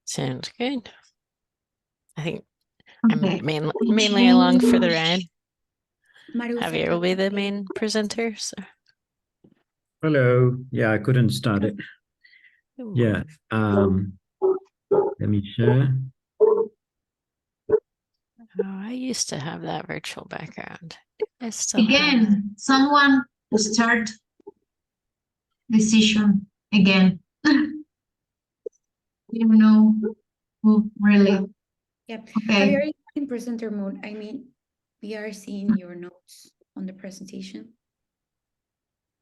Sounds good. I think I'm Okay. We mainly along for the change. ride. Marusa, Javier will be the okay. main presenter. So. Hello. Yeah, I couldn't start it. Yeah. Let me share. Oh, I used to have that virtual background. I still have it. Again, someone start decision again. You know who really. Yep. Okay. Javier, in presenter mode, I mean, we are seeing your notes on the presentation.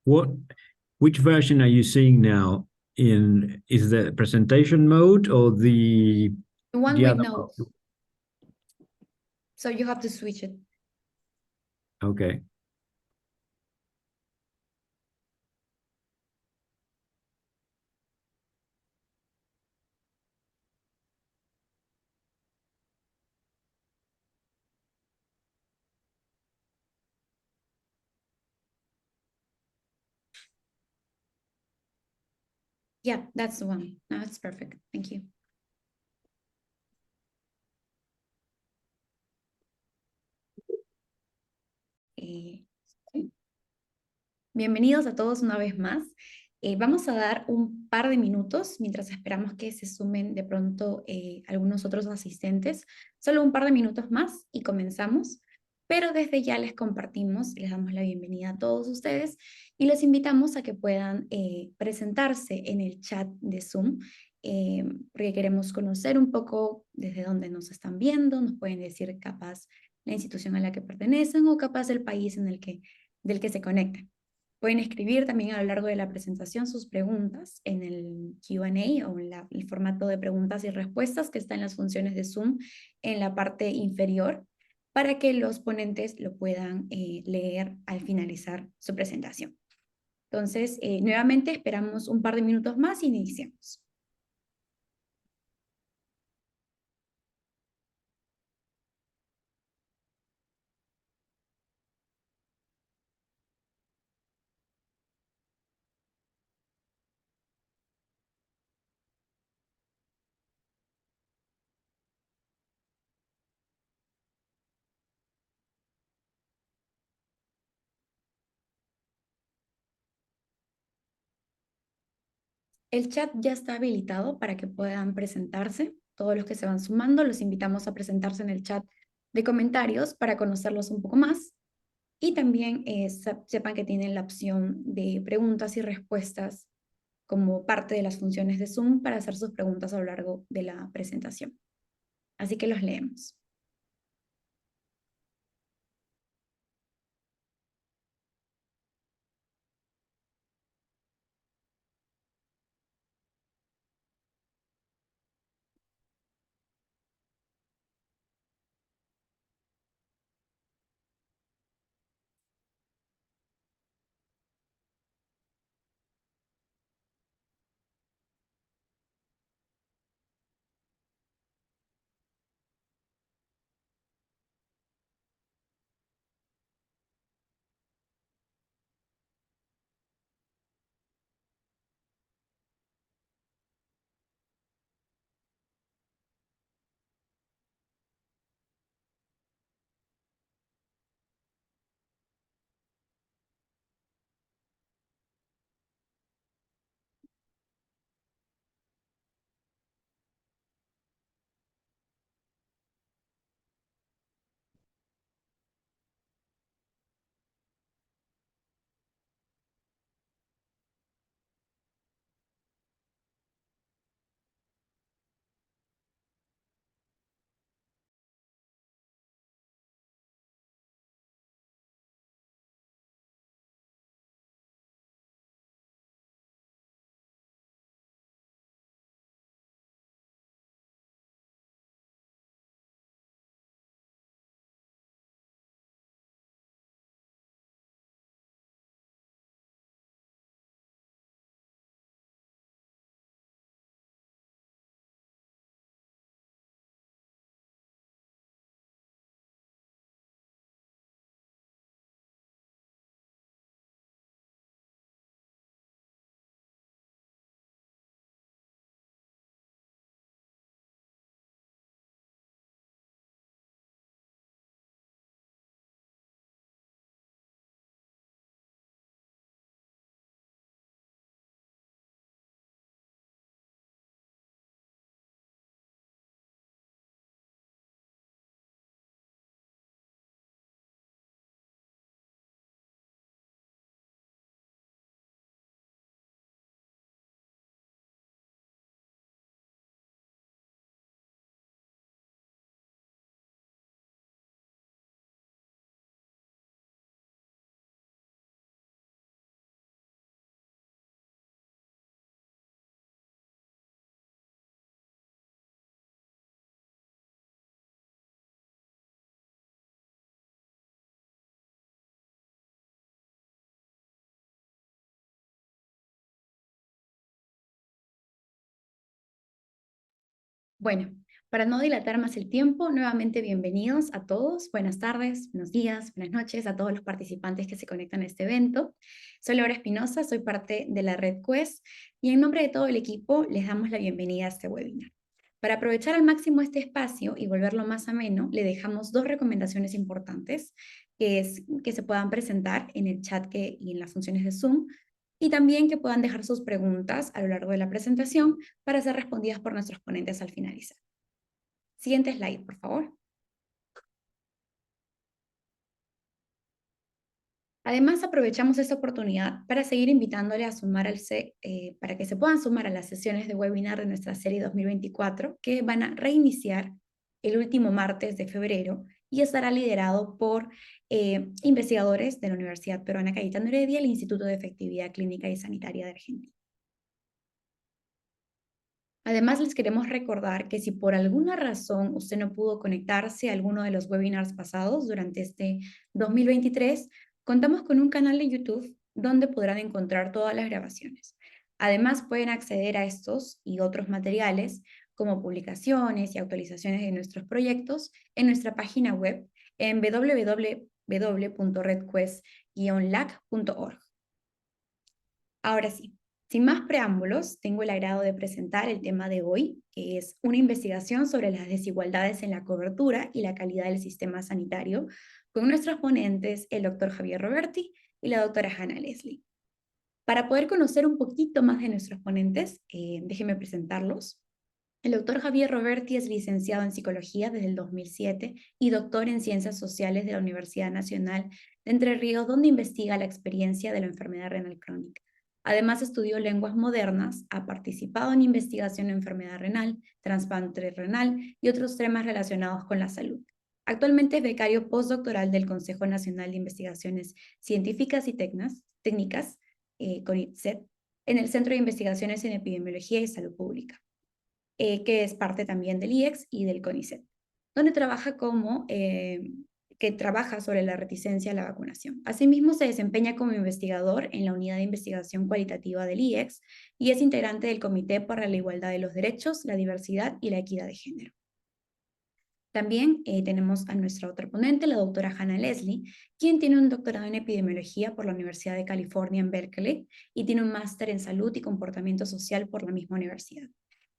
Which version are you seeing now? Is the presentation mode or the one the with other notes. mode? So you have to switch it. Okay. Yeah, that's the one. No, that's perfect. Thank you. Bienvenidos a todos una vez más. Vamos a dar un par de minutos mientras esperamos que se sumen de pronto algunos otros asistentes. Solo un par de minutos más y comenzamos. Pero desde ya les compartimos, les damos la bienvenida a todos ustedes y les invitamos a que puedan presentarse en el chat de Zoom, porque queremos conocer un poco desde dónde nos están viendo, nos pueden decir capaz la institución a la que pertenecen o capaz el país en del que se conectan. Pueden escribir también a lo largo de la presentación sus preguntas en el Q&A o en el formato de preguntas y respuestas que está en las funciones de Zoom en la parte inferior para que los ponentes lo puedan leer al finalizar su presentación. Entonces, nuevamente esperamos un par de minutos más y iniciamos. El chat ya está habilitado para que puedan presentarse. Todos los que se van sumando, los invitamos a presentarse en el chat de comentarios para conocerlos un poco más. Y también sepan que tienen la opción de preguntas y respuestas como parte de las funciones de Zoom para hacer sus preguntas a lo largo de la presentación. Así que los leemos. Bueno, para no dilatar más el tiempo, nuevamente bienvenidos a todos. Buenas tardes, buenos días, buenas noches a todos los participantes que se conectan a este evento. Soy Laura Espinosa, soy parte de la Red Quest y en nombre de todo el equipo les damos la bienvenida a este webinar. Para aprovechar al máximo este espacio y volverlo más ameno, le dejamos dos recomendaciones importantes, que es que se puedan presentar en el chat y en las funciones de Zoom, y también que puedan dejar sus preguntas a lo largo de la presentación para ser respondidas por nuestros ponentes al finalizar. Siguiente slide, por favor. Además, aprovechamos esta oportunidad para seguir invitándole a para que se puedan sumar a las sesiones de webinar de nuestra serie 2024, que van a reiniciar el último martes de febrero y estará liderado por investigadores de la Universidad Peruana Cayetano Heredia y el Instituto de Efectividad Clínica y Sanitaria de Argentina. Además, les queremos recordar que si por alguna razón usted no pudo conectarse a alguno de los webinars pasados durante este 2023, contamos con un canal de YouTube donde podrán encontrar todas las grabaciones. Además, pueden acceder a estos y otros materiales como publicaciones y actualizaciones de nuestros proyectos en nuestra página web en www.redquest-lac.org. Ahora sí. Sin más preámbulos, tengo el agrado de presentar el tema de hoy, que es una investigación sobre las desigualdades en la cobertura y la calidad del sistema sanitario, con nuestros ponentes, el doctor Javier Roberti y la doctora Hannah Leslie. Para poder conocer un poquito más de nuestros ponentes, déjenme presentarlos. El doctor Javier Roberti es licenciado en Psicología desde el 2007 y doctor en Ciencias Sociales de la Universidad Nacional de Entre Ríos, donde investiga la experiencia de la enfermedad renal crónica. Además, estudió lenguas modernas, ha participado en investigación en enfermedad renal, trasplante renal y otros temas relacionados con la salud. Actualmente es becario postdoctoral del Consejo Nacional de Investigaciones Científicas y Técnicas, CONICET, en el Centro de Investigaciones en Epidemiología y Salud Pública, que es parte también del IEX y del CONICET, donde trabaja que trabaja sobre la reticencia a la vacunación. Asimismo, se desempeña como investigador en la Unidad de Investigación Cualitativa del IEX y es integrante del Comité para la Igualdad de los Derechos, la Diversidad y la Equidad de Género. También tenemos a nuestra otra ponente, la doctora Hannah Leslie, quien tiene un doctorado en epidemiología por la Universidad de California en Berkeley y tiene un máster en salud y comportamiento social por la misma universidad.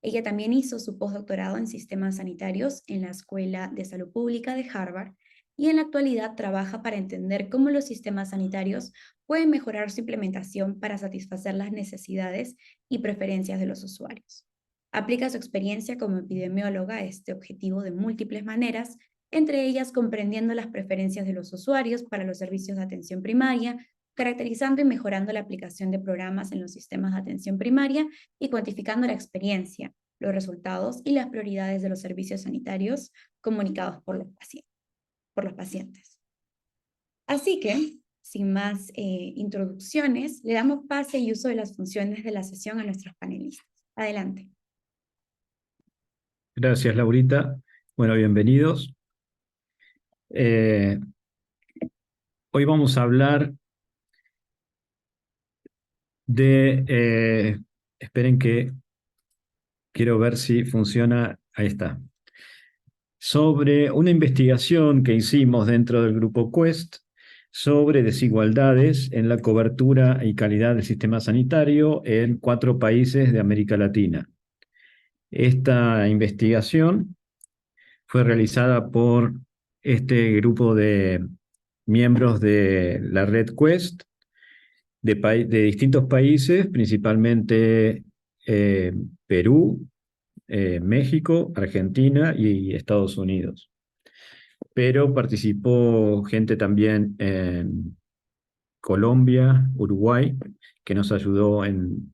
Ella también hizo su postdoctorado en sistemas sanitarios en la Escuela de Salud Pública de Harvard y en la actualidad trabaja para entender cómo los sistemas sanitarios pueden mejorar su implementación para satisfacer las necesidades y preferencias de los usuarios. Aplica su experiencia como epidemióloga a este objetivo de múltiples maneras, entre ellas comprendiendo las preferencias de los usuarios para los servicios de atención primaria, caracterizando y mejorando la aplicación de programas en los sistemas de atención primaria y cuantificando la experiencia, los resultados y las prioridades de los servicios sanitarios comunicados por los pacientes. Así que, sin más introducciones, le damos pase y uso de las funciones de la sesión a nuestros panelistas. Adelante. Gracias, Laurita. Bueno, bienvenidos. Hoy vamos a hablar de... esperen que quiero ver si funciona. Ahí está. Sobre una investigación que hicimos dentro del grupo Quest sobre desigualdades en la cobertura y calidad del sistema sanitario en 4 países de América Latina. Esta investigación fue realizada por este grupo de miembros de la Red Quest de distintos países, principalmente Perú, México, Argentina y Estados Unidos. Pero participó gente también en Colombia, Uruguay, que nos ayudó en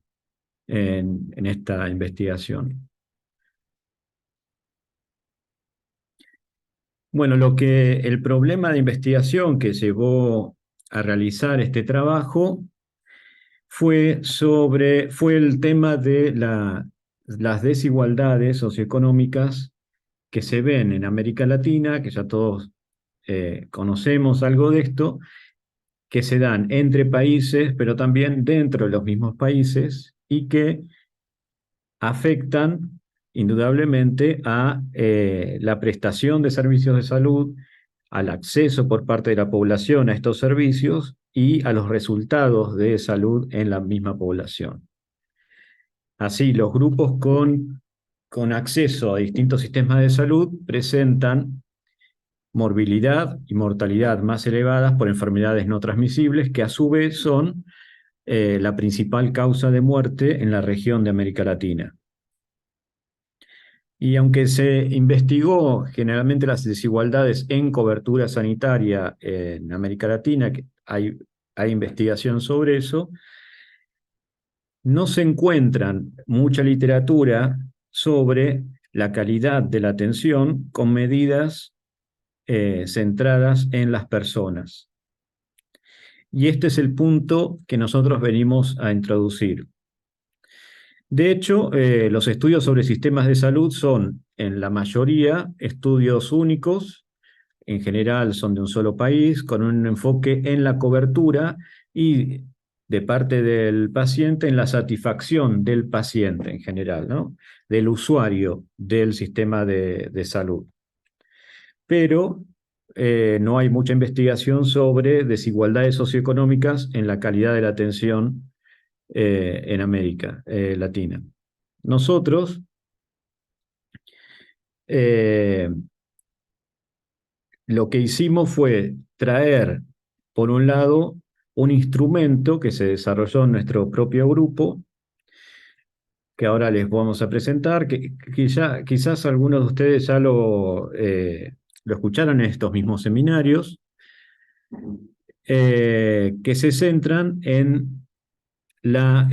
esta investigación. Bueno, el problema de investigación que llevó a realizar este trabajo fue el tema de las desigualdades socioeconómicas que se ven en América Latina, que ya todos conocemos algo de esto, que se dan entre países, pero también dentro de los mismos países, y que afectan indudablemente a la prestación de servicios de salud, al acceso por parte de la población a estos servicios y a los resultados de salud en la misma población. Así, los grupos con acceso a distintos sistemas de salud presentan morbilidad y mortalidad más elevadas por enfermedades no transmisibles, que a su vez son la principal causa de muerte en la región de América Latina. Y aunque se investigó generalmente las desigualdades en cobertura sanitaria en América Latina, que hay investigación sobre eso, no se encuentran mucha literatura sobre la calidad de la atención con medidas centradas en las personas. Y este es el punto que nosotros venimos a introducir. De hecho, los estudios sobre sistemas de salud son, en la mayoría, estudios únicos, en general son de un solo país, con un enfoque en la cobertura y de parte del paciente en la satisfacción del paciente en general, ¿no? Del usuario del sistema de salud. Pero no hay mucha investigación sobre desigualdades socioeconómicas en la calidad de la atención en América Latina. Nosotros lo que hicimos fue traer, por un lado, un instrumento que se desarrolló en nuestro propio grupo, que ahora les vamos a presentar, que quizás algunos de ustedes ya lo escucharon en estos mismos seminarios, que se centran en la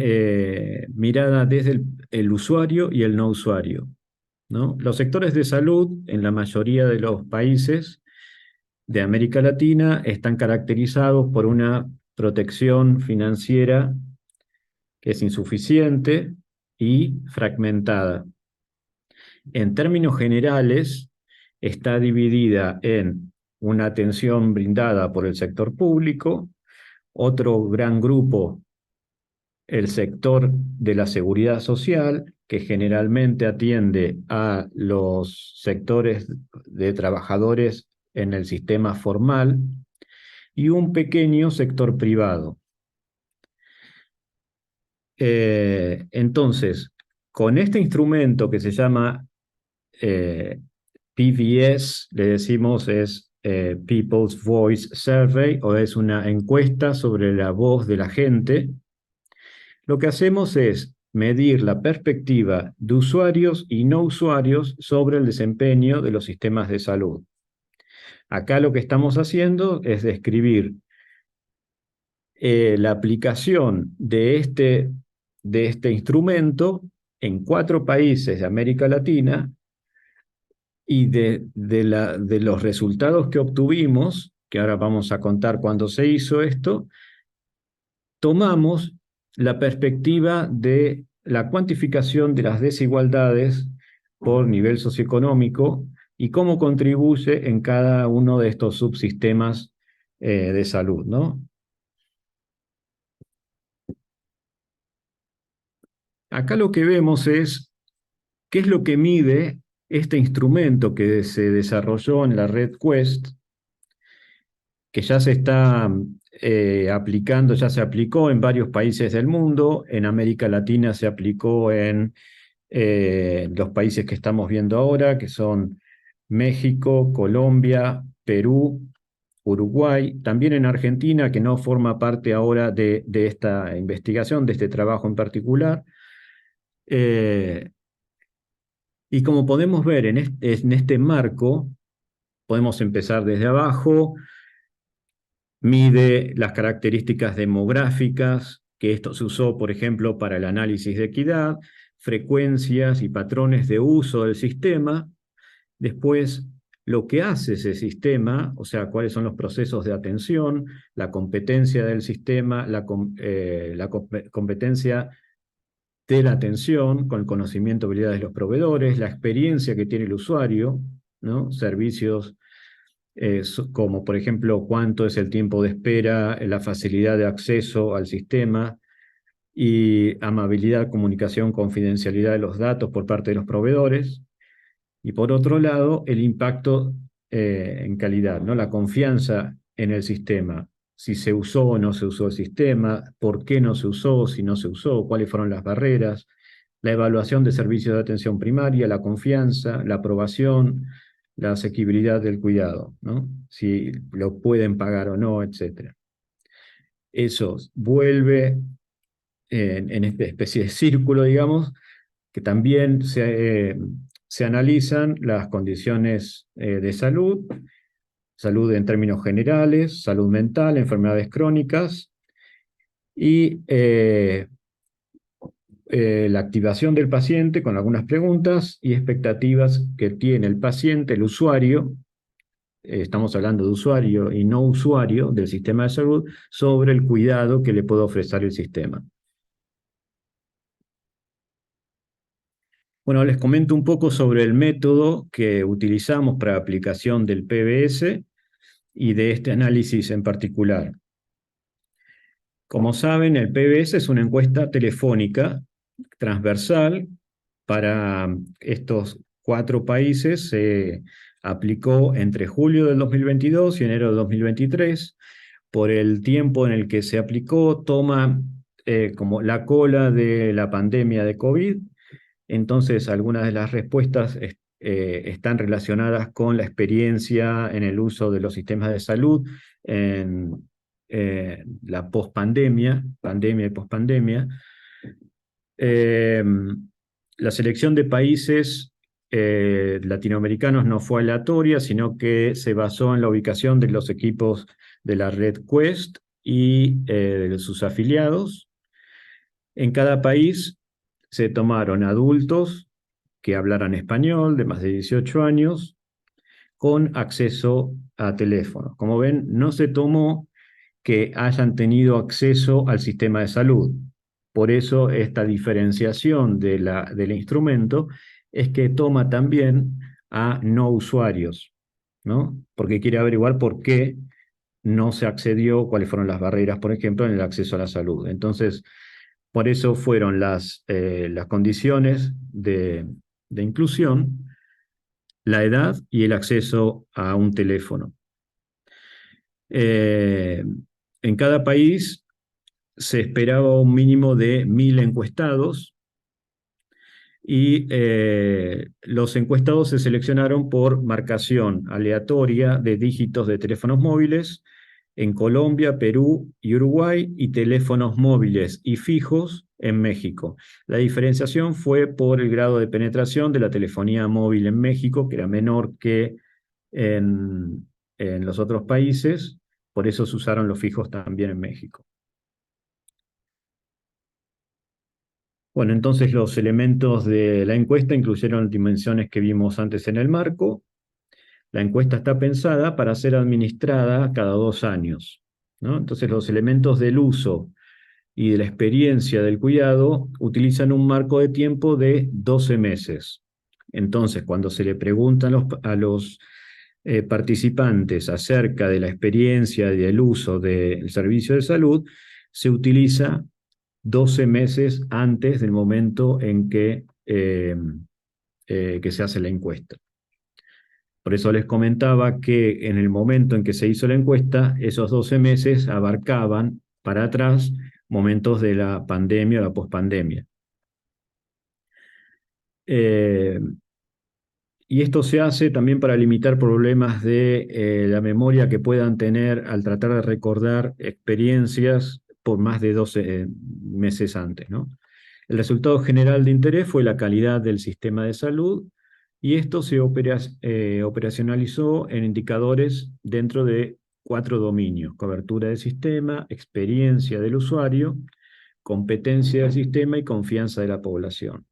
mirada desde el usuario y el no usuario, ¿no? Los sectores de salud en la mayoría de los países de América Latina están caracterizados por una protección financiera que es insuficiente y fragmentada. En términos generales, está dividida en una atención brindada por el sector público, otro gran grupo, el sector de la seguridad social, que generalmente atiende a los sectores de trabajadores en el sistema formal, y un pequeño sector privado. Entonces, con este instrumento que se llama PVS, le decimos es People's Voice Survey, o es una encuesta sobre la voz de la gente, lo que hacemos es medir la perspectiva de usuarios y no usuarios sobre el desempeño de los sistemas de salud. Acá lo que estamos haciendo es describir la aplicación de este instrumento en 4 países de América Latina y de los resultados que obtuvimos, que ahora vamos a contar cuándo se hizo esto, tomamos la perspectiva de la cuantificación de las desigualdades por nivel socioeconómico y cómo contribuye en cada uno de estos subsistemas de salud, ¿no? Acá lo que vemos es qué es lo que mide este instrumento que se desarrolló en la red Quest, que ya se está aplicando, ya se aplicó en varios países del mundo. En América Latina se aplicó en los países que estamos viendo ahora, que son México, Colombia, Perú, Uruguay, también en Argentina, que no forma parte ahora de esta investigación, de este trabajo en particular. Y como podemos ver en este marco, podemos empezar desde abajo. Mide las características demográficas, que esto se usó, por ejemplo, para el análisis de equidad, frecuencias y patrones de uso del sistema. Después, lo que hace ese sistema, o sea, cuáles son los procesos de atención, la competencia del sistema, la competencia de la atención, con el conocimiento y habilidades de los proveedores, la experiencia que tiene el usuario, ¿no? Servicios como, por ejemplo, cuánto es el tiempo de espera, la facilidad de acceso al sistema y amabilidad, comunicación, confidencialidad de los datos por parte de los proveedores. Y por otro lado, el impacto en calidad, ¿no? La confianza en el sistema. Si se usó o no se usó el sistema, por qué no se usó, si no se usó, cuáles fueron las barreras, la evaluación de servicios de atención primaria, la confianza, la aprobación, la asequibilidad del cuidado, ¿no? Si lo pueden pagar o no, etc. Eso vuelve en esta especie de círculo, digamos, que también se analizan las condiciones de salud, salud en términos generales, salud mental, enfermedades crónicas y la activación del paciente con algunas preguntas y expectativas que tiene el paciente, el usuario, estamos hablando de usuario y no usuario del sistema de salud, sobre el cuidado que le puede ofrecer el sistema. Bueno, les comento un poco sobre el método que utilizamos para aplicación del PBS y de este análisis en particular. Como saben, el PBS es una encuesta telefónica transversal para estos 4 países. Se aplicó entre julio del 2022 y enero del 2023. Por el tiempo en el que se aplicó, toma como la cola de la pandemia de COVID. Entonces, algunas de las respuestas están relacionadas con la experiencia en el uso de los sistemas de salud en la pospandemia, pandemia y pospandemia. La selección de países latinoamericanos no fue aleatoria, sino que se basó en la ubicación de los equipos de la red Quest y de sus afiliados. En cada país se tomaron adultos que hablaran español de más de 18 años con acceso a teléfono. Como ven, no se tomó que hayan tenido acceso al sistema de salud. Por eso esta diferenciación del instrumento es que toma también a no usuarios, ¿no? Porque quiere averiguar por qué no se accedió, cuáles fueron las barreras, por ejemplo, en el acceso a la salud. Entonces, por eso fueron las condiciones de inclusión, la edad y el acceso a un teléfono. En cada país se esperaba un mínimo de 1000 encuestados y los encuestados se seleccionaron por marcación aleatoria de dígitos de teléfonos móviles en Colombia, Perú y Uruguay, y teléfonos móviles y fijos en México. La diferenciación fue por el grado de penetración de la telefonía móvil en México, que era menor que en los otros países, por eso se usaron los fijos también en México. Bueno, entonces los elementos de la encuesta incluyeron dimensiones que vimos antes en el marco. La encuesta está pensada para ser administrada cada 2 años, ¿no? Entonces los elementos del uso y de la experiencia del cuidado utilizan un marco de tiempo de 12 meses. Entonces, cuando se le preguntan a los participantes acerca de la experiencia y del uso del servicio de salud, se utiliza 12 meses antes del momento en que se hace la encuesta. Por eso les comentaba que en el momento en que se hizo la encuesta, esos 12 meses abarcaban para atrás momentos de la pandemia o la pospandemia. Y esto se hace también para limitar problemas de la memoria que puedan tener al tratar de recordar experiencias por más de 12 meses antes, ¿no? El resultado general de interés fue la calidad del sistema de salud, y esto se operacionalizó en indicadores dentro de 4 dominios: cobertura del sistema, experiencia del usuario, competencia del sistema y confianza de la población.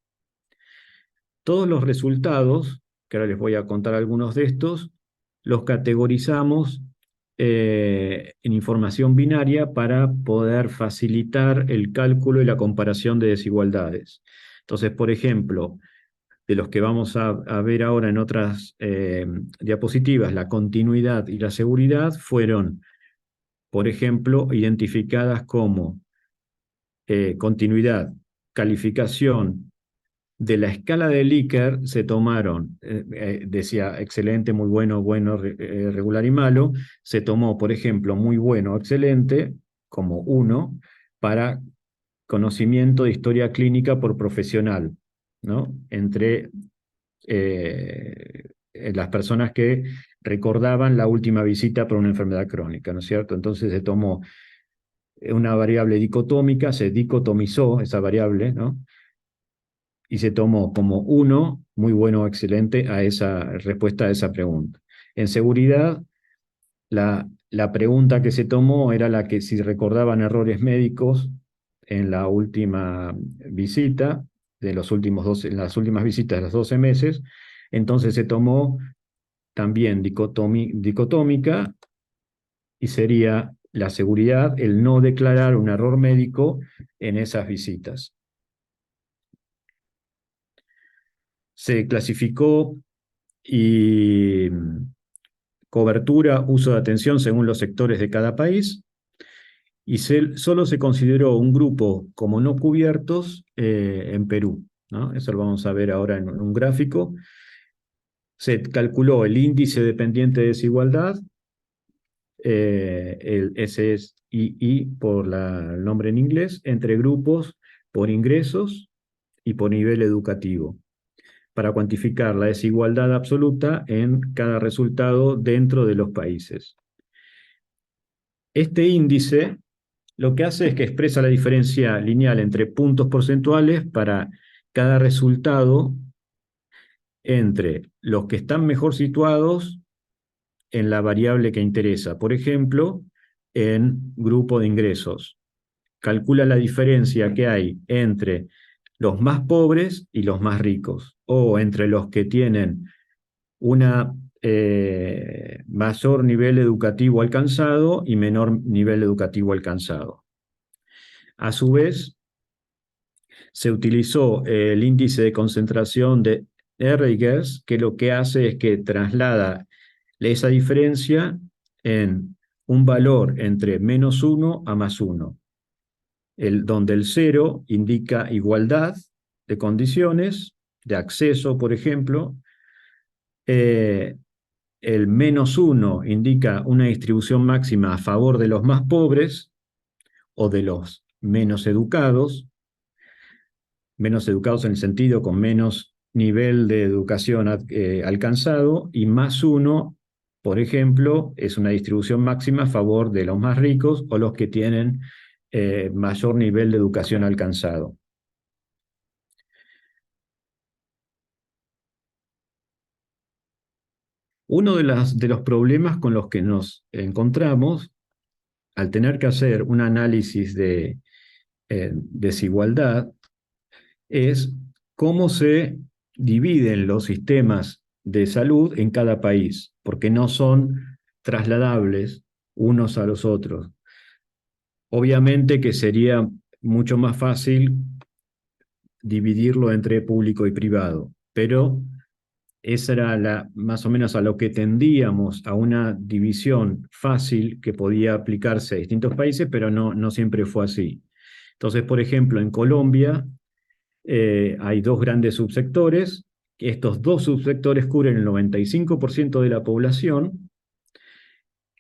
Todos los resultados, que ahora les voy a contar algunos de estos, los categorizamos en información binaria para poder facilitar el cálculo y la comparación de desigualdades. Entonces, por ejemplo, de los que vamos a ver ahora en otras diapositivas, la continuidad y la seguridad fueron, por ejemplo, identificadas como continuidad, calificación de la escala de Likert se tomaron, decía excelente, muy bueno, bueno, regular y malo, se tomó, por ejemplo, muy bueno, excelente, como 1, para conocimiento de historia clínica por profesional, ¿no? Entre las personas que recordaban la última visita por una enfermedad crónica, ¿no es cierto? Entonces se tomó una variable dicotómica, se dicotomizó esa variable, ¿no? Y se tomó como 1, muy bueno o excelente, a esa respuesta a esa pregunta. En seguridad, la pregunta que se tomó era la que si recordaban errores médicos en la última visita, en las últimas visitas de los 12 meses, entonces se tomó también dicotómica y sería la seguridad el no declarar un error médico en esas visitas. Se clasificó y cobertura, uso de atención según los sectores de cada país, y solo se consideró un grupo como no cubiertos en Perú, ¿no? Eso lo vamos a ver ahora en un gráfico. Se calculó el índice dependiente de desigualdad, el SSII por el nombre en inglés, entre grupos por ingresos y por nivel educativo, para cuantificar la desigualdad absoluta en cada resultado dentro de los países. Este índice lo que hace es que expresa la diferencia lineal entre puntos porcentuales para cada resultado entre los que están mejor situados en la variable que interesa. Por ejemplo, en grupo de ingresos. Calcula la diferencia que hay entre los más pobres y los más ricos, o entre los que tienen una mayor nivel educativo alcanzado y menor nivel educativo alcanzado. A su vez, se utilizó el índice de concentración de Reyes, que lo que hace es que traslada esa diferencia en un valor entre -1 a +1, donde el 0 indica igualdad de condiciones, de acceso, por ejemplo, el -1 indica una distribución máxima a favor de los más pobres o de los menos educados en el sentido con menos nivel de educación alcanzado, y +1, por ejemplo, es una distribución máxima a favor de los más ricos o los que tienen mayor nivel de educación alcanzado. Uno de los problemas con los que nos encontramos al tener que hacer un análisis de desigualdad es cómo se dividen los sistemas de salud en cada país, porque no son trasladables unos a los otros. Obviamente que sería mucho más fácil dividirlo entre público y privado, pero esa era más o menos a lo que tendíamos, a una división fácil que podía aplicarse a distintos países, pero no siempre fue así. Entonces, por ejemplo, en Colombia hay 2 grandes subsectores. Estos 2 subsectores cubren el 95% de la población,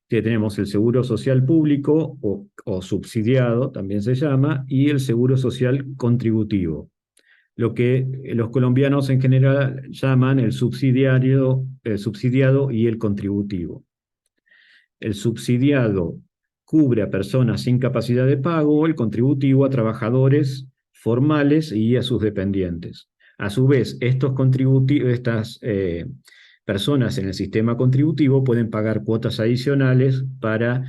que tenemos el seguro social público o subsidiado, también se llama, y el seguro social contributivo, lo que los colombianos en general llaman el subsidiado y el contributivo. El subsidiado cubre a personas sin capacidad de pago, el contributivo a trabajadores formales y a sus dependientes. A su vez, estas personas en el sistema contributivo pueden pagar cuotas adicionales para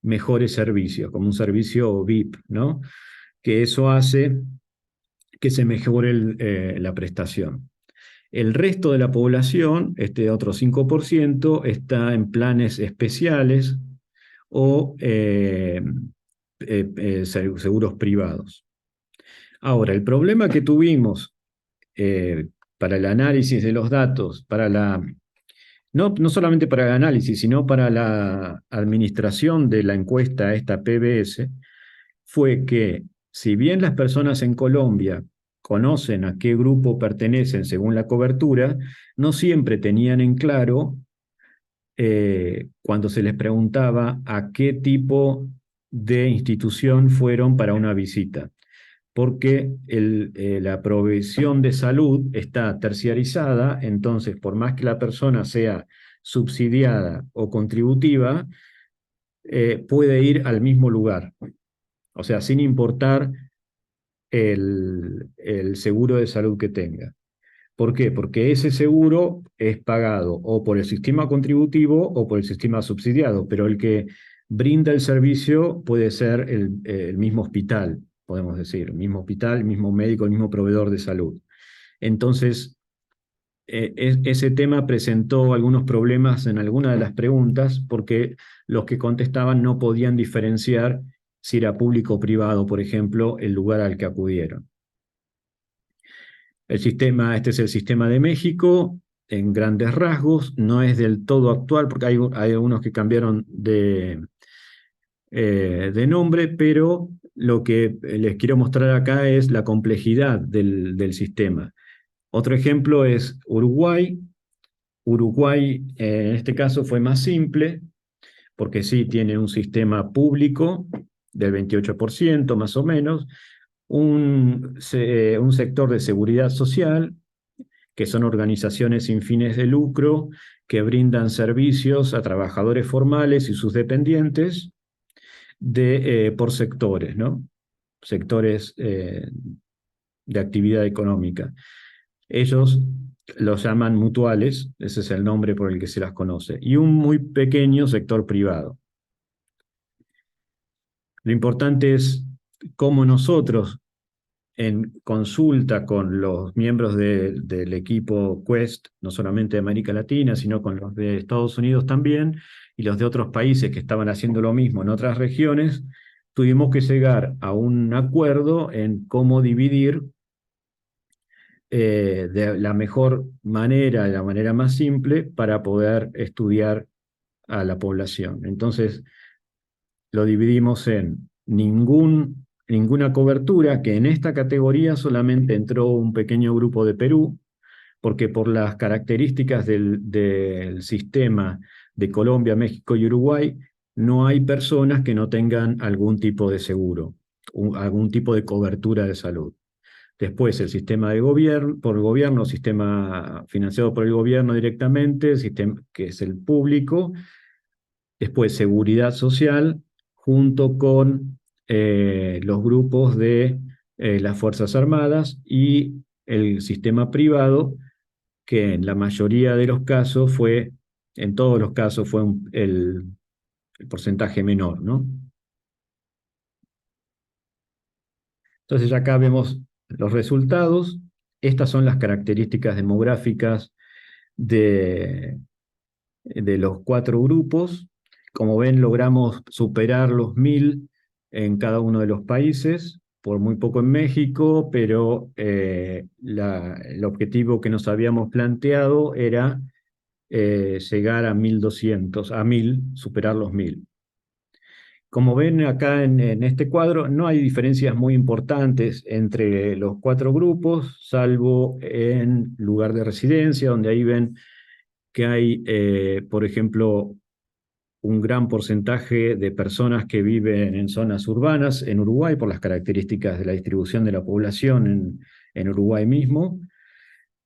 mejores servicios, como un servicio VIP, ¿no? Que eso hace que se mejore la prestación. El resto de la población, este otro 5%, está en planes especiales o seguros privados. Ahora, el problema que tuvimos para el análisis de los datos, no solamente para el análisis, sino para la administración de la encuesta, esta PBS, fue que si bien las personas en Colombia conocen a qué grupo pertenecen según la cobertura, no siempre tenían en claro cuando se les preguntaba a qué tipo de institución fueron para una visita, porque la provisión de salud está terciarizada, entonces por más que la persona sea subsidiada o contributiva, puede ir al mismo lugar, o sea, sin importar el seguro de salud que tenga. ¿Por qué? Porque ese seguro es pagado o por el sistema contributivo o por el sistema subsidiado, pero el que brinda el servicio puede ser el mismo hospital, podemos decir, el mismo hospital, el mismo médico, el mismo proveedor de salud. Entonces, ese tema presentó algunos problemas en algunas de las preguntas porque los que contestaban no podían diferenciar si era público o privado, por ejemplo, el lugar al que acudieron. Este es el sistema de México, en grandes rasgos, no es del todo actual, porque hay algunos que cambiaron de nombre, pero lo que les quiero mostrar acá es la complejidad del sistema. Otro ejemplo es Uruguay. Uruguay, en este caso, fue más simple, porque sí tiene un sistema público del 28%, más o menos, un sector de seguridad social, que son organizaciones sin fines de lucro que brindan servicios a trabajadores formales y sus dependientes por sectores, ¿no? Sectores de actividad económica. Ellos los llaman mutuales, ese es el nombre por el que se las conoce, y un muy pequeño sector privado. Lo importante es cómo nosotros, en consulta con los miembros del equipo Quest, no solamente de América Latina, sino con los de Estados Unidos también, y los de otros países que estaban haciendo lo mismo en otras regiones, tuvimos que llegar a un acuerdo en cómo dividir de la mejor manera, de la manera más simple, para poder estudiar a la población. Entonces, lo dividimos en ninguna cobertura, que en esta categoría solamente entró un pequeño grupo de Perú, porque por las características del sistema de Colombia, México y Uruguay, no hay personas que no tengan algún tipo de seguro, algún tipo de cobertura de salud. Después el sistema de gobierno, por el gobierno, sistema financiado por el gobierno directamente, sistema, que es el público. Después seguridad social, junto con los grupos de las Fuerzas Armadas y el sistema privado, que en la mayoría de los casos en todos los casos fue el porcentaje menor, ¿no? Entonces acá vemos los resultados. Estas son las características demográficas de los 4 grupos. Como ven, logramos superar los 1000 en cada uno de los países, por muy poco en México, pero el objetivo que nos habíamos planteado era llegar a 1200, a 1000, superar los 1000. Como ven acá en este cuadro, no hay diferencias muy importantes entre los 4 grupos, salvo en lugar de residencia, donde ahí ven que hay, por ejemplo, un gran porcentaje de personas que viven en zonas urbanas en Uruguay, por las características de la distribución de la población en Uruguay mismo,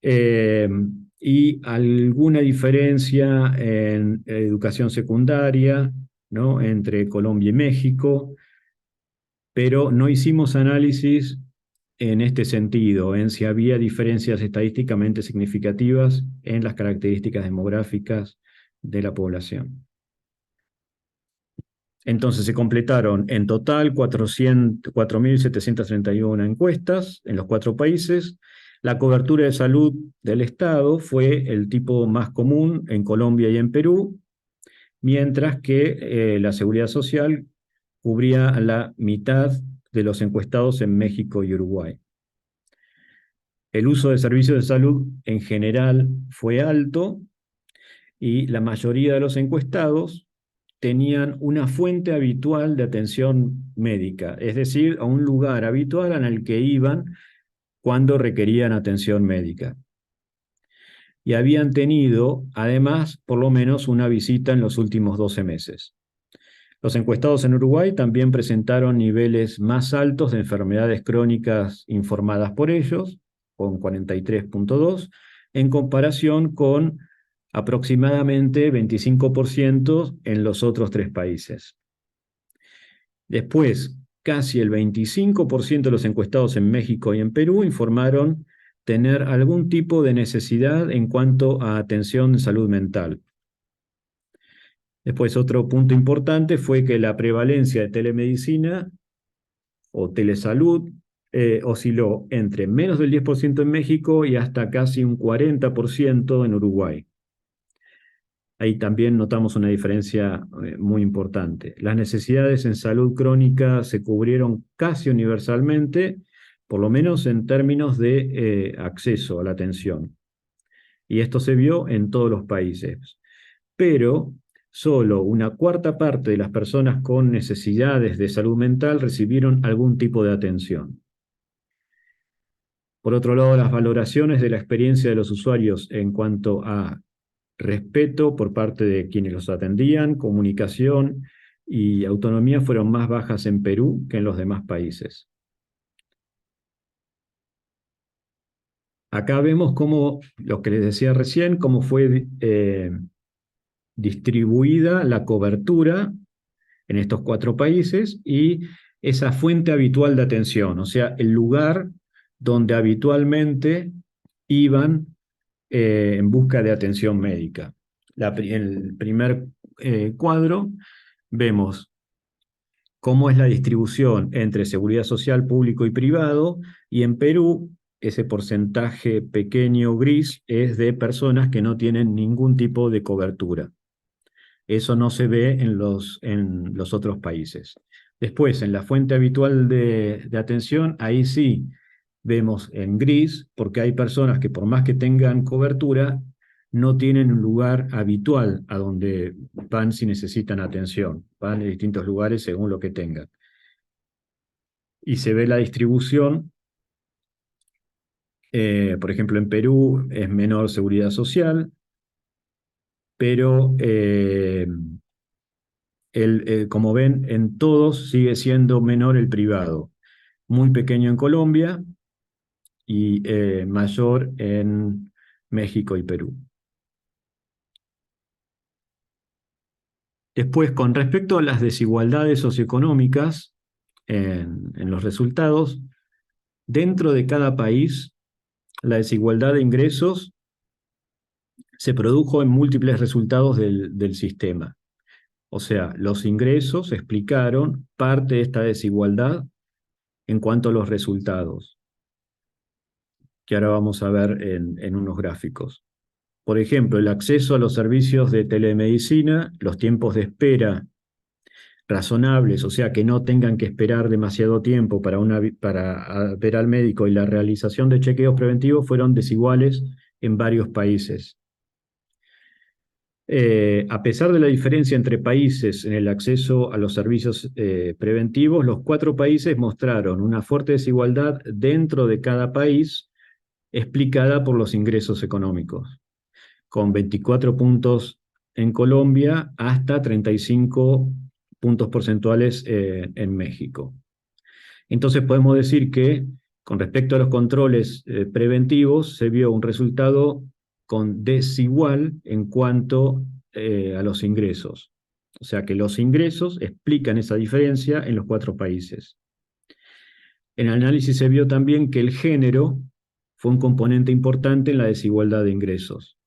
y alguna diferencia en educación secundaria, ¿no?, entre Colombia y México, pero no hicimos análisis en este sentido, en si había diferencias estadísticamente significativas en las características demográficas de la población. Entonces se completaron en total 4.731 encuestas en los 4 países. La cobertura de salud del Estado fue el tipo más común en Colombia y en Perú, mientras que la seguridad social cubría a la mitad de los encuestados en México y Uruguay. El uso de servicios de salud en general fue alto y la mayoría de los encuestados tenían una fuente habitual de atención médica, es decir, a un lugar habitual en el que iban cuando requerían atención médica. Y habían tenido, además, por lo menos una visita en los últimos 12 meses. Los encuestados en Uruguay también presentaron niveles más altos de enfermedades crónicas informadas por ellos, con 43,2, en comparación con aproximadamente 25% en los otros 3 países. Después, casi el 25% de los encuestados en México y en Perú informaron tener algún tipo de necesidad en cuanto a atención de salud mental. Después, otro punto importante fue que la prevalencia de telemedicina o telesalud osciló entre menos del 10% en México y hasta casi un 40% en Uruguay. Ahí también notamos una diferencia muy importante. Las necesidades en salud crónica se cubrieron casi universalmente, por lo menos en términos de acceso a la atención. Y esto se vio en todos los países. Pero solo una cuarta parte de las personas con necesidades de salud mental recibieron algún tipo de atención. Por otro lado, las valoraciones de la experiencia de los usuarios en cuanto a respeto por parte de quienes los atendían, comunicación y autonomía fueron más bajas en Perú que en los demás países. Acá vemos cómo, lo que les decía recién, cómo fue distribuida la cobertura en estos 4 países y esa fuente habitual de atención, o sea, el lugar donde habitualmente iban en busca de atención médica. En el primer cuadro vemos cómo es la distribución entre seguridad social, público y privado, y en Perú ese porcentaje pequeño gris es de personas que no tienen ningún tipo de cobertura. Eso no se ve en los otros países. Después, en la fuente habitual de atención, ahí sí vemos en gris, porque hay personas que por más que tengan cobertura, no tienen un lugar habitual a donde van si necesitan atención. Van a distintos lugares según lo que tengan. Y se ve la distribución. Por ejemplo, en Perú es menor seguridad social, pero como ven, en todos sigue siendo menor el privado. Muy pequeño en Colombia y mayor en México y Perú. Después, con respecto a las desigualdades socioeconómicas en los resultados, dentro de cada país, la desigualdad de ingresos se produjo en múltiples resultados del sistema. O sea, los ingresos explicaron parte de esta desigualdad en cuanto a los resultados, que ahora vamos a ver en unos gráficos. Por ejemplo, el acceso a los servicios de telemedicina, los tiempos de espera razonables, o sea, que no tengan que esperar demasiado tiempo para ver al médico, y la realización de chequeos preventivos fueron desiguales en varios países. A pesar de la diferencia entre países en el acceso a los servicios preventivos, los 4 países mostraron una fuerte desigualdad dentro de cada país, explicada por los ingresos económicos, con 24 puntos en Colombia hasta 35 puntos porcentuales en México. Entonces podemos decir que con respecto a los controles preventivos se vio un resultado desigual en cuanto a los ingresos. O sea que los ingresos explican esa diferencia en los 4 países. En el análisis se vio también que el género fue un componente importante en la desigualdad de ingresos,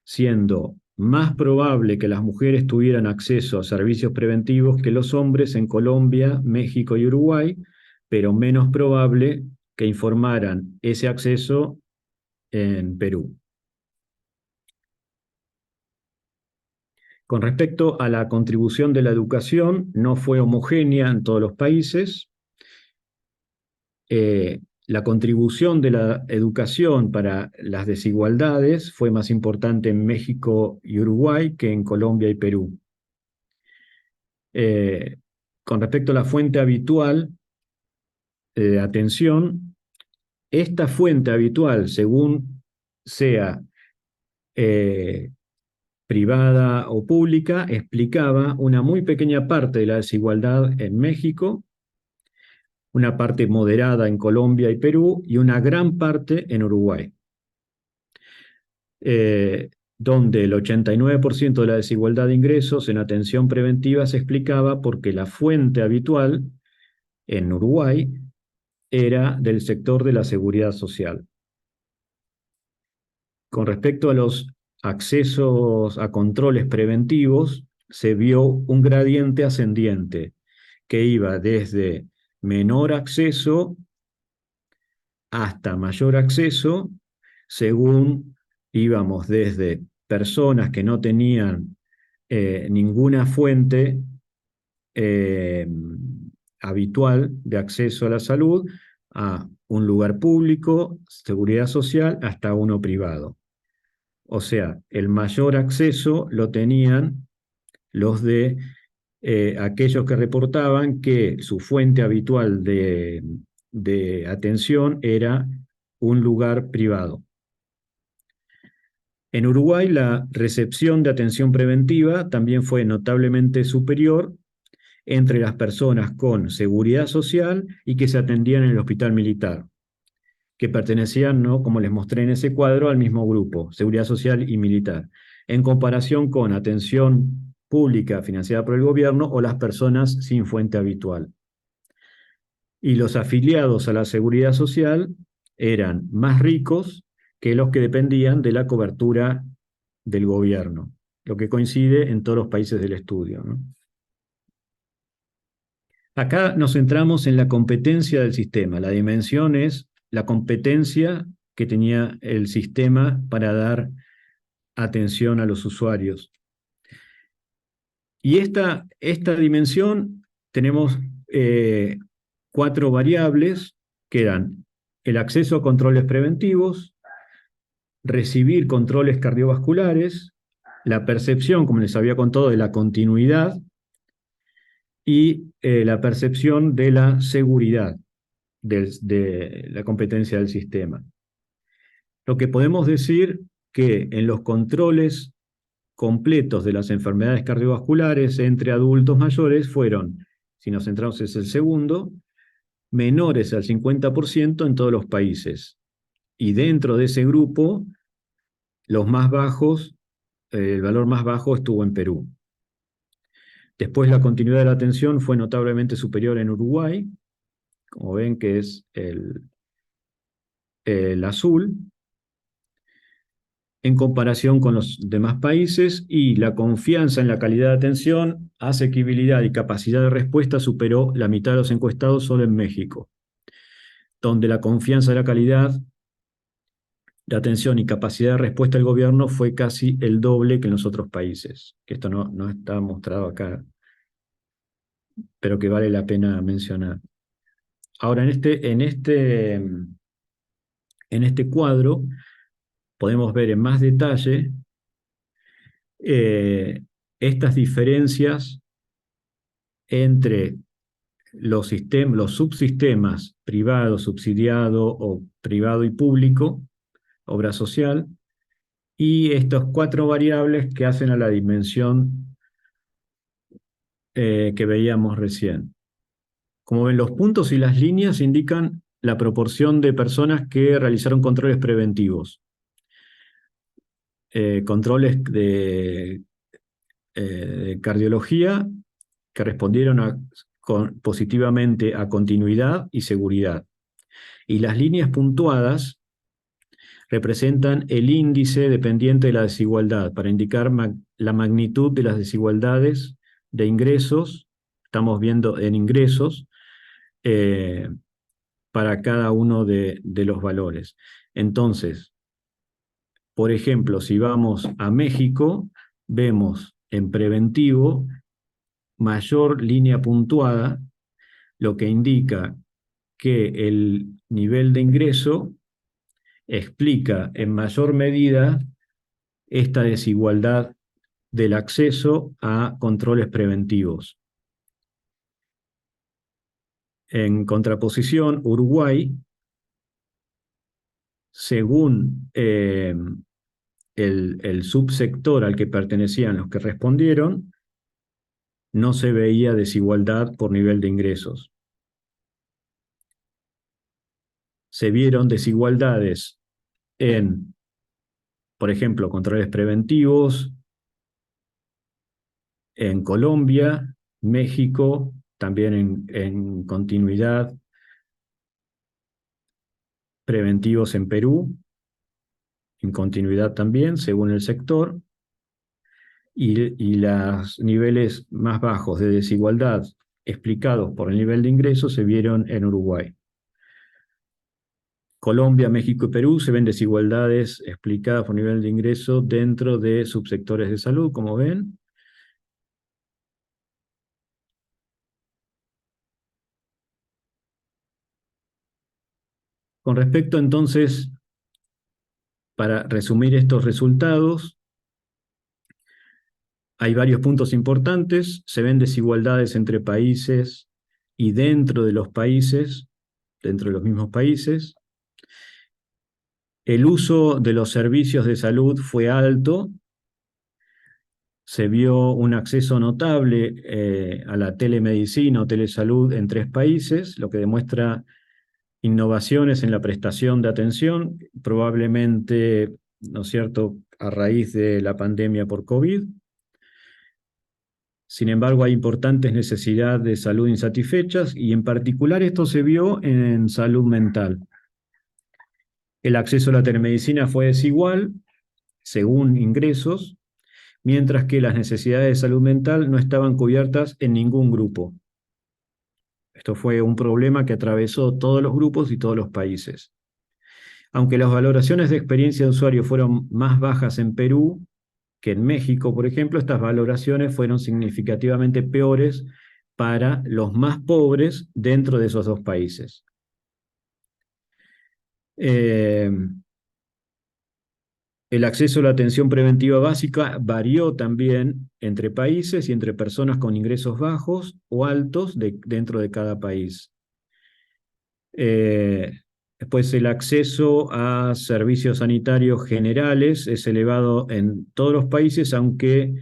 siendo más probable que las mujeres tuvieran acceso a servicios preventivos que los hombres en Colombia, México y Uruguay, pero menos probable que informaran ese acceso en Perú. Con respecto a la contribución de la educación, no fue homogénea en todos los países. La contribución de la educación para las desigualdades fue más importante en México y Uruguay que en Colombia y Perú. Eh, con respecto a la fuente habitual de atención, esta fuente habitual, según sea eh, privada o pública, explicaba una muy pequeña parte de la desigualdad en México, una parte moderada en Colombia y Perú y una gran parte en Uruguay, donde el 89% de la desigualdad de ingresos en atención preventiva se explicaba porque la fuente habitual en Uruguay era del sector de la seguridad social. Con respecto a los accesos a controles preventivos, se vio un gradiente ascendiente que iba desde menor acceso hasta mayor acceso, según íbamos desde personas que no tenían ninguna fuente eh, habitual de acceso a la salud, a un lugar público, seguridad social, hasta uno privado. O sea, el mayor acceso lo tenían los de aquellos que reportaban que su fuente habitual de atención era un lugar privado. En Uruguay, la recepción de atención preventiva también fue notablemente superior entre las personas con seguridad social y que se atendían en el hospital militar, que pertenecían, ¿no?, como les mostré en ese cuadro, al mismo grupo, seguridad social y militar, en comparación con atención pública financiada por el gobierno o las personas sin fuente habitual. Y los afiliados a la seguridad social eran más ricos que los que dependían de la cobertura del gobierno, lo que coincide en todos los países del estudio, ¿no? Acá nos centramos en la competencia del sistema. La dimensión es la competencia que tenía el sistema para dar atención a los usuarios. Y esta dimensión tenemos 4 variables que eran el acceso a controles preventivos, recibir controles cardiovasculares, la percepción, como les había contado, de la continuidad y la percepción de la seguridad de la competencia del sistema. Lo que podemos decir que en los controles completos de las enfermedades cardiovasculares entre adultos mayores fueron, si nos centramos en el segundo, menores al 50% en todos los países. Y dentro de ese grupo, los más bajos, el valor más bajo estuvo en Perú. Después la continuidad de la atención fue notablemente superior en Uruguay, como ven que es el azul, en comparación con los demás países, y la confianza en la calidad de atención, asequibilidad y capacidad de respuesta superó la mitad de los encuestados solo en México, donde la confianza en la calidad de atención y capacidad de respuesta del gobierno fue casi el doble que en los otros países, que esto no está mostrado acá, pero que vale la pena mencionar. Ahora, en este cuadro podemos ver en más detalle estas diferencias entre los subsistemas privado, subsidiado o privado y público, obra social, y estas 4 variables que hacen a la dimensión que veíamos recién. Como ven, los puntos y las líneas indican la proporción de personas que realizaron controles preventivos. Controles de cardiología que respondieron positivamente a continuidad y seguridad. Y las líneas puntuadas representan el índice dependiente de la desigualdad, para indicar la magnitud de las desigualdades de ingresos, estamos viendo en ingresos, para cada uno de los valores. Entonces, por ejemplo, si vamos a México, vemos en preventivo mayor línea puntuada, lo que indica que el nivel de ingreso explica en mayor medida esta desigualdad del acceso a controles preventivos. En contraposición, Uruguay, según el subsector al que pertenecían los que respondieron, no se veía desigualdad por nivel de ingresos. Se vieron desigualdades en, por ejemplo, controles preventivos, en Colombia, México, también en continuidad, preventivos en Perú, en continuidad también, según el sector, y los niveles más bajos de desigualdad explicados por el nivel de ingresos se vieron en Uruguay. Colombia, México y Perú se ven desigualdades explicadas por nivel de ingreso dentro de subsectores de salud, como ven. Con respecto entonces, para resumir estos resultados, hay varios puntos importantes. Se ven desigualdades entre países y dentro de los países, dentro de los mismos países. El uso de los servicios de salud fue alto. Se vio un acceso notable a la telemedicina o telesalud en 3 países, lo que demuestra innovaciones en la prestación de atención, probablemente, ¿no es cierto?, a raíz de la pandemia por COVID. Sin embargo, hay importantes necesidades de salud insatisfechas y en particular esto se vio en salud mental. El acceso a la telemedicina fue desigual según ingresos, mientras que las necesidades de salud mental no estaban cubiertas en ningún grupo. Esto fue un problema que atravesó todos los grupos y todos los países. Aunque las valoraciones de experiencia de usuario fueron más bajas en Perú que en México, por ejemplo, estas valoraciones fueron significativamente peores para los más pobres dentro de esos 2 países. El acceso a la atención preventiva básica varió también entre países y entre personas con ingresos bajos o altos dentro de cada país. Después, el acceso a servicios sanitarios generales es elevado en todos los países, aunque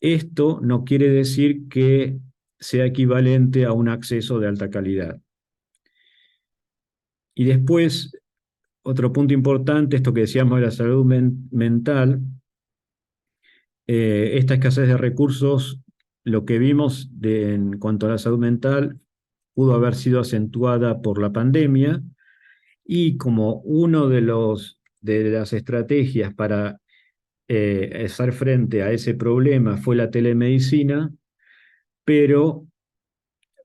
esto no quiere decir que sea equivalente a un acceso de alta calidad. Y después, otro punto importante, esto que decíamos de la salud mental, esta escasez de recursos, lo que vimos en cuanto a la salud mental, pudo haber sido acentuada por la pandemia, y como uno de las estrategias para hacer frente a ese problema fue la telemedicina, pero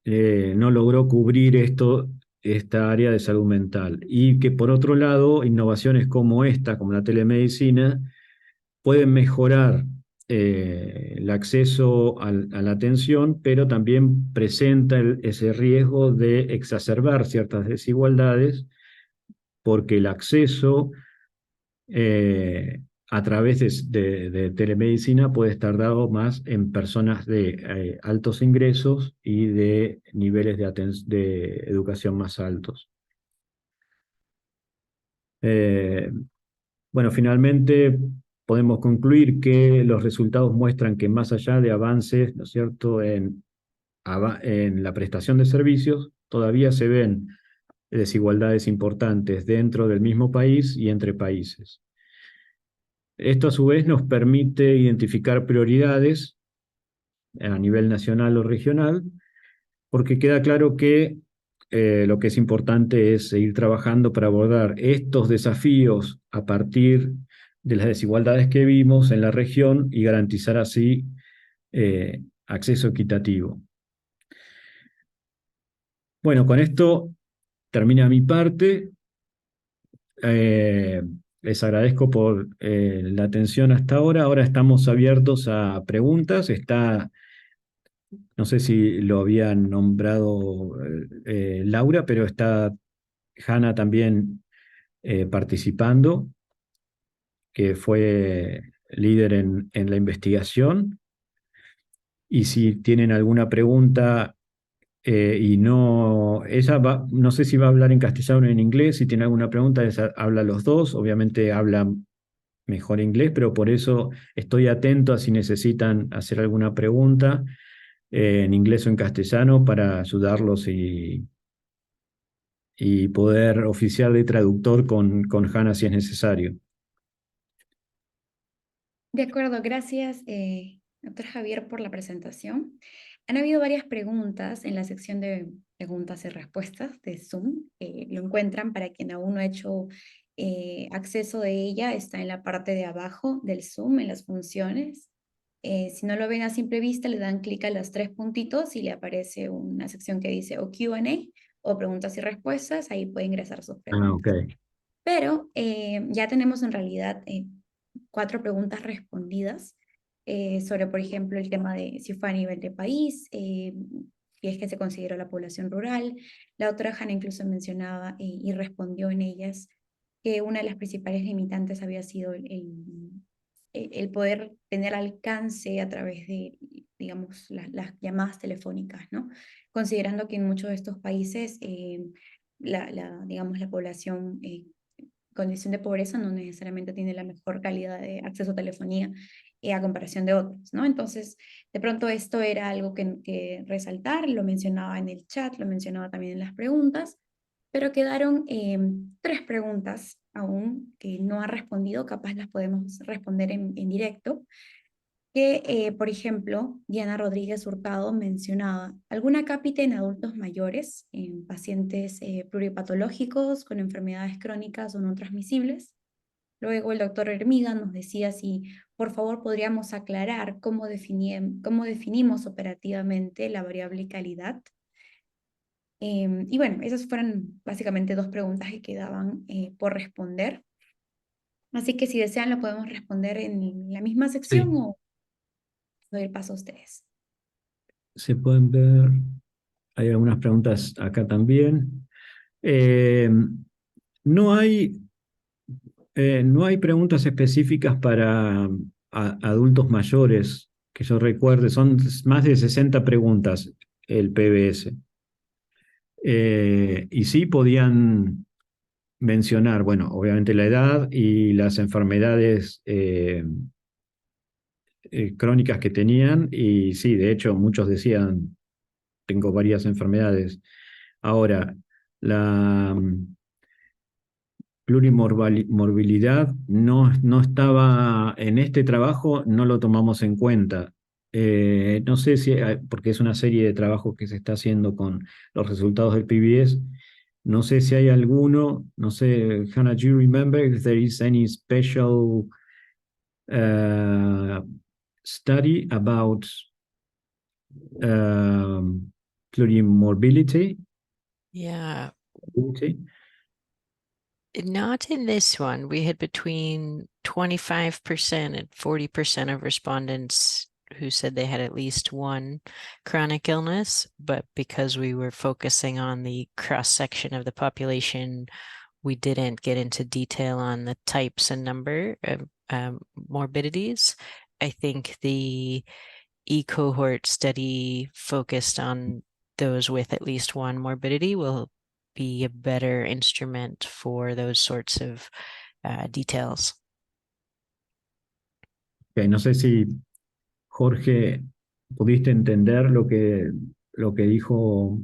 no logró cubrir esta área de salud mental. Y que por otro lado, innovaciones como esta, como la telemedicina, pueden mejorar el acceso a la atención, pero también presenta ese riesgo de exacerbar ciertas desigualdades, porque el acceso a través de telemedicina puede estar dado más en personas de altos ingresos y de niveles de educación más altos. Bueno, finalmente podemos concluir que los resultados muestran que más allá de avances, ¿no es cierto?, en la prestación de servicios, todavía se ven desigualdades importantes dentro del mismo país y entre países. Esto a su vez nos permite identificar prioridades a nivel nacional o regional, porque queda claro que lo que es importante es seguir trabajando para abordar estos desafíos a partir de las desigualdades que vimos en la región y garantizar así acceso equitativo. Bueno, con esto termina mi parte. Les agradezco por la atención hasta ahora. Ahora estamos abiertos a preguntas. No sé si lo habían nombrado Laura, pero está Hanna también participando, que fue líder en la investigación. Y si tienen alguna pregunta y no, ella va, no sé si va a hablar en castellano o en inglés, si tiene alguna pregunta, ella habla los dos, obviamente habla mejor inglés, pero por eso estoy atento a si necesitan hacer alguna pregunta en inglés o en castellano para ayudarlos y poder oficiar de traductor con Hannah si es necesario. De acuerdo, gracias, doctor Javier, por la presentación. Han habido varias preguntas en la sección de preguntas y respuestas de Zoom. Lo encuentran para quien aún no ha hecho acceso de ella, está en la parte de abajo del Zoom, en las funciones. Si no lo ven a simple vista, le dan clic a los tres puntitos y le aparece una sección que dice o Q&A o preguntas y respuestas. Ahí puede ingresar sus Ah, ok. preguntas. Pero ya tenemos en realidad 4 preguntas respondidas sobre, por ejemplo, el tema de si fue a nivel de país, si es que se consideró la población rural. La doctora Hanna incluso mencionaba y respondió en ellas que una de las principales limitantes había sido el poder tener alcance a través de, digamos, las llamadas telefónicas, ¿no? Considerando que en muchos de estos países digamos, la población condición de pobreza no necesariamente tiene la mejor calidad de acceso a telefonía a comparación de otros, ¿no? Entonces, de pronto esto era algo que resaltar, lo mencionaba en el chat, lo mencionaba también en las preguntas, pero quedaron 3 preguntas aún que no ha respondido, capaz las podemos responder en directo, que, por ejemplo, Diana Rodríguez Hurtado mencionaba alguna cápita en adultos mayores, en pacientes pluripatológicos con enfermedades crónicas o no transmisibles. Luego el doctor Hermida nos decía si, por favor, podríamos aclarar cómo definimos operativamente la variable calidad. Y bueno, esas fueron básicamente 2 preguntas que quedaban por responder. Así que si desean lo podemos responder en la misma sección Sí, o doy el paso a ustedes. se pueden ver, hay algunas preguntas acá también. Eh, no hay, no hay preguntas específicas para adultos mayores, que yo recuerde, son más de 60 preguntas el PBS. Y sí podían mencionar, bueno, obviamente la edad y las enfermedades crónicas que tenían, y sí, de hecho muchos decían, tengo varias enfermedades. Ahora, la plurimorbilidad no estaba en este trabajo, no lo tomamos en cuenta. No sé si, porque es una serie de trabajos que se está haciendo con los resultados del PBS, no sé si hay alguno, no sé, Hannah, do you remember if there is any special study about plurimorbidity? Yeah, not in this one. We had between 25% and 40% of respondents who said they had at least one chronic illness, but because we were focusing on the cross section of the population, we didn't get into detail on the types and number of morbidities. I think the e-cohort study focused on those with at least one morbidity will be a better instrument for those sorts of details. Okay, no sé si Jorge pudiste entender lo que dijo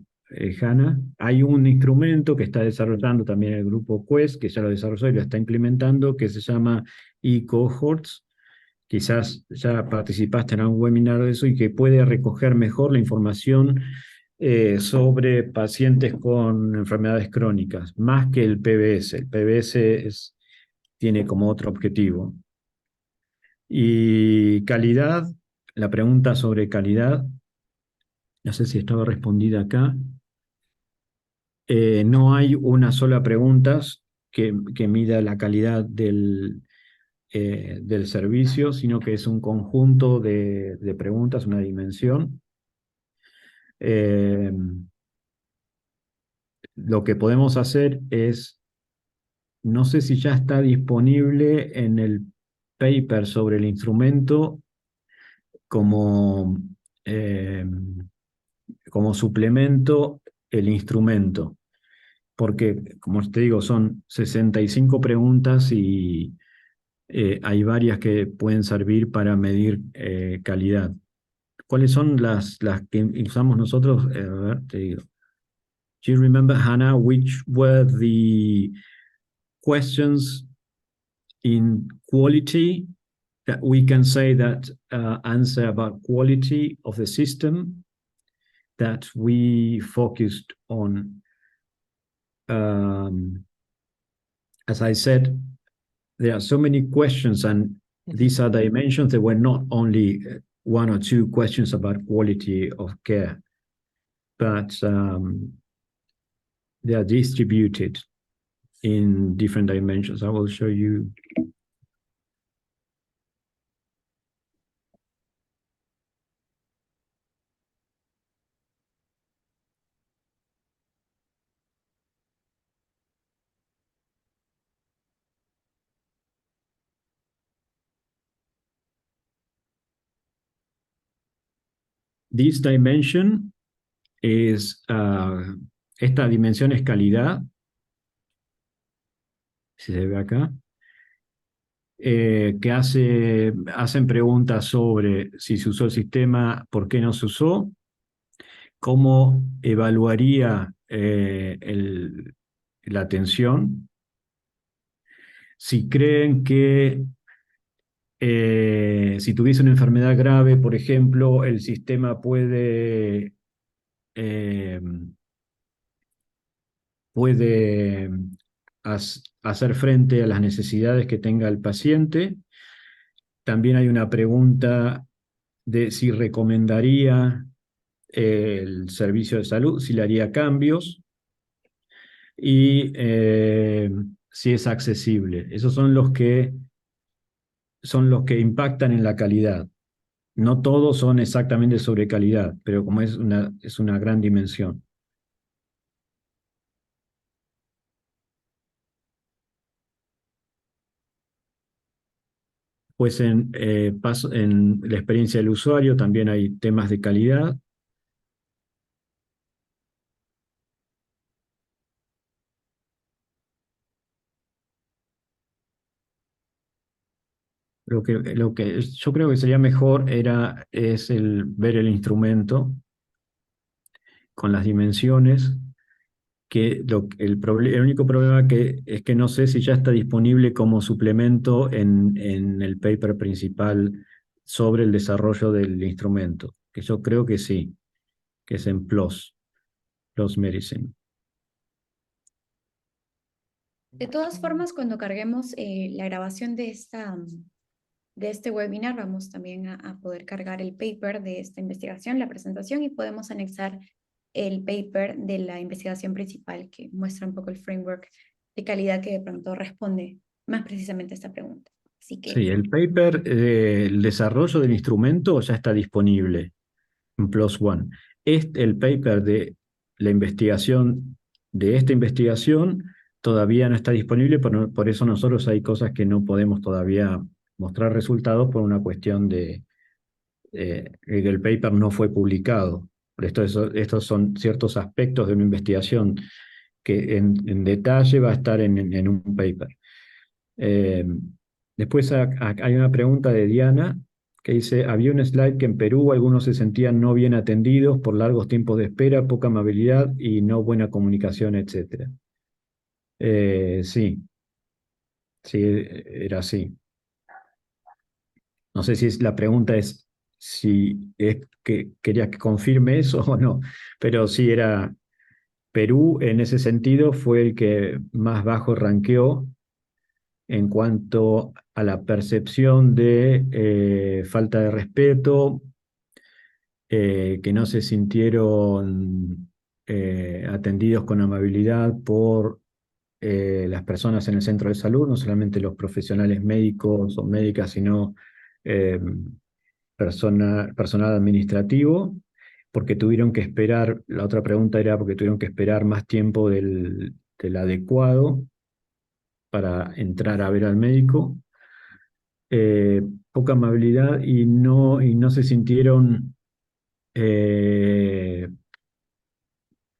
Hannah. Hay un instrumento que está desarrollando también el grupo Quest, que ya lo desarrolló y lo está implementando, que se llama eCohorts. Quizás ya participaste en algún webinar de eso y que puede recoger mejor la información sobre pacientes con enfermedades crónicas, más que el PBS. El PBS tiene como otro objetivo. Y calidad, la pregunta sobre calidad, no sé si estaba respondida acá. No hay una sola pregunta que mida la calidad del servicio, sino que es un conjunto de preguntas, una dimensión. Lo que podemos hacer es, no sé si ya está disponible en el paper sobre el instrumento como como suplemento el instrumento, porque, como te digo, son 65 preguntas y hay varias que pueden servir para medir calidad. ¿Cuáles son las que usamos nosotros? A ver, te digo. Do you remember, Hannah, which were the questions in quality that we can say that answer about quality of the system that we focused on? As I said, there are so many questions, and these are dimensions. There were not only one or two questions about quality of care, but they are distributed in different dimensions. I will show you. This dimension is, esta dimensión es calidad, si se ve acá, que hacen preguntas sobre si se usó el sistema, por qué no se usó, cómo evaluaría la atención, si creen que si tuviese una enfermedad grave, por ejemplo, el sistema puede hacer frente a las necesidades que tenga el paciente. También hay una pregunta de si recomendaría el servicio de salud, si le haría cambios y si es accesible. Esos son los que impactan en la calidad. No todos son exactamente sobre calidad, pero como es una gran dimensión. Pues en la experiencia del usuario también hay temas de calidad. Lo que yo creo que sería mejor es ver el instrumento con las dimensiones, que el único problema es que no sé si ya está disponible como suplemento en el paper principal sobre el desarrollo del instrumento, que yo creo que sí, que es en PLOS Medicine. De todas formas, cuando carguemos la grabación de este webinar, vamos también a poder cargar el paper de esta investigación, la presentación, y podemos anexar el paper de la investigación principal que muestra un poco el framework de calidad que de pronto responde más precisamente a esta pregunta. Así que Sí, el paper, el desarrollo del instrumento ya está disponible en PLOS ONE. El paper de la investigación, de esta investigación, todavía no está disponible, por eso nosotros hay cosas que no podemos todavía mostrar resultados por una cuestión de que el paper no fue publicado. Estos son ciertos aspectos de una investigación que en detalle va a estar en un paper. Después hay una pregunta de Diana que dice, había un slide que en Perú algunos se sentían no bien atendidos por largos tiempos de espera, poca amabilidad y no buena comunicación, etc. Sí, era así. No sé si la pregunta es si es que quería que confirme eso o no, pero sí era Perú en ese sentido fue el que más bajo ranqueó en cuanto a la percepción de falta de respeto, que no se sintieron atendidos con amabilidad por las personas en el centro de salud, no solamente los profesionales médicos o médicas, sino eh, personal administrativo, porque tuvieron que esperar, la otra pregunta era porque tuvieron que esperar más tiempo del adecuado para entrar a ver al médico, poca amabilidad y no se sintieron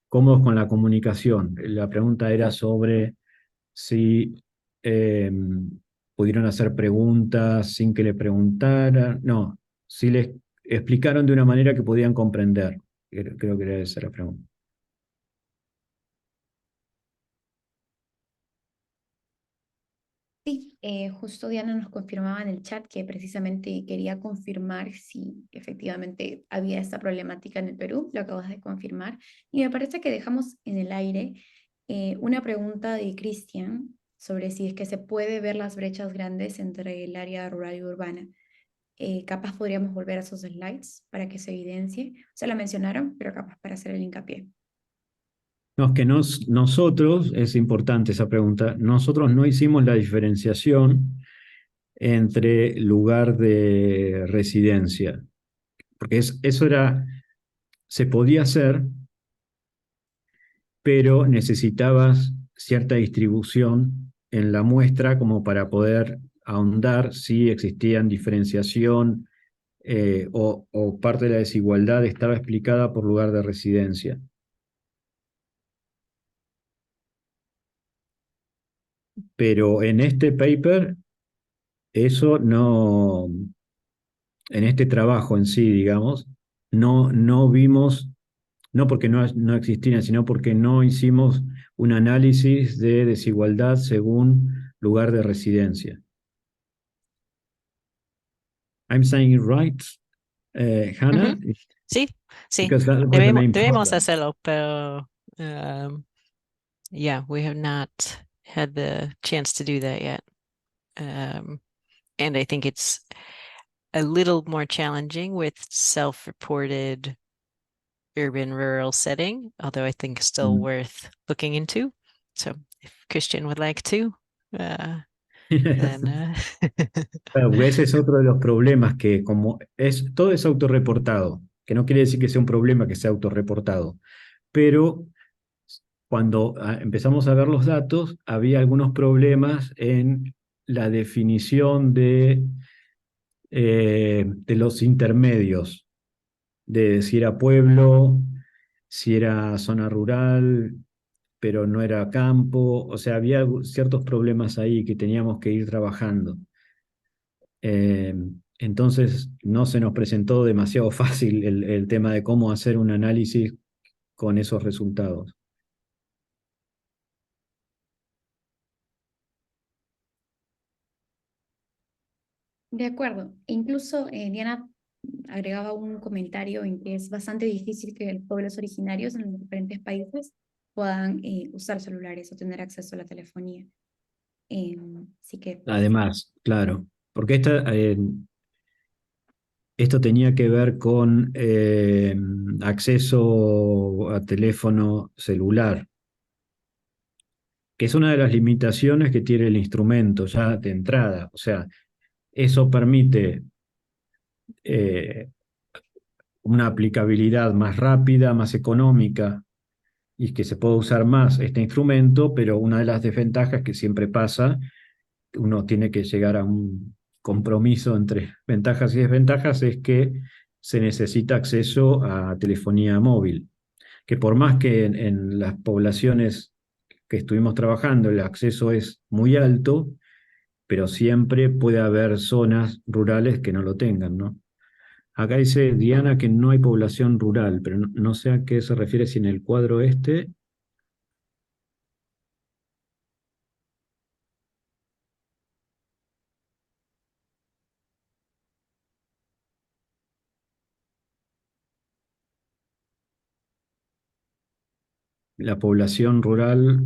cómodos con la comunicación. La pregunta era sobre si eh, pudieron hacer preguntas sin que le preguntaran. No, si les explicaron de una manera que podían comprender. Creo que era esa la pregunta. Sí, justo Diana nos confirmaba en el chat que precisamente quería confirmar si efectivamente había esta problemática en el Perú, lo acabas de confirmar, y me parece que dejamos en el aire una pregunta de Cristian sobre si es que se puede ver las brechas grandes entre el área rural y urbana. Capaz podríamos volver a esos slides para que se evidencie. Se la mencionaron, pero capaz para hacer el hincapié. No, es que nosotros, es importante esa pregunta, nosotros no hicimos la diferenciación entre lugar de residencia, porque eso era, se podía hacer, pero necesitabas cierta distribución en la muestra como para poder ahondar si existían diferenciación o parte de la desigualdad estaba explicada por lugar de residencia. Pero en este paper, eso no, en este trabajo en sí, digamos, no vimos, no porque no existieran, sino porque no hicimos un análisis de desigualdad según lugar de residencia. I'm saying it right, Hannah? Sí, sí, Because that was the main debemos problem. hacerlo, pero yeah, we have not had the chance to do that yet. And I think it's a little more challenging with self-reported urban rural setting, although I think still Mm. worth looking into. So if Christian would like to, then Claro, porque ese es otro de los problemas que como todo es autorreportado, que no quiere decir que sea un problema que sea autorreportado, pero cuando empezamos a ver los datos, había algunos problemas en la definición de los intermedios, de si era pueblo, si era zona rural, pero no era campo, o sea, había ciertos problemas ahí que teníamos que ir trabajando. Eh, entonces no se nos presentó demasiado fácil el tema de cómo hacer un análisis con esos resultados. De acuerdo. E incluso Diana agregaba un comentario en que es bastante difícil que los pueblos originarios en los diferentes países puedan usar celulares o tener acceso a la telefonía. Así que Además, claro, porque esto tenía que ver con acceso a teléfono celular, que es una de las limitaciones que tiene el instrumento ya de entrada. O sea, eso permite eh, una aplicabilidad más rápida, más económica y que se pueda usar más este instrumento, pero una de las desventajas que siempre pasa, uno tiene que llegar a un compromiso entre ventajas y desventajas, es que se necesita acceso a telefonía móvil, que por más que en las poblaciones que estuvimos trabajando el acceso es muy alto, pero siempre puede haber zonas rurales que no lo tengan, ¿no? Acá dice Diana que no hay población rural, pero no sé a qué se refiere, si en el cuadro este. La población rural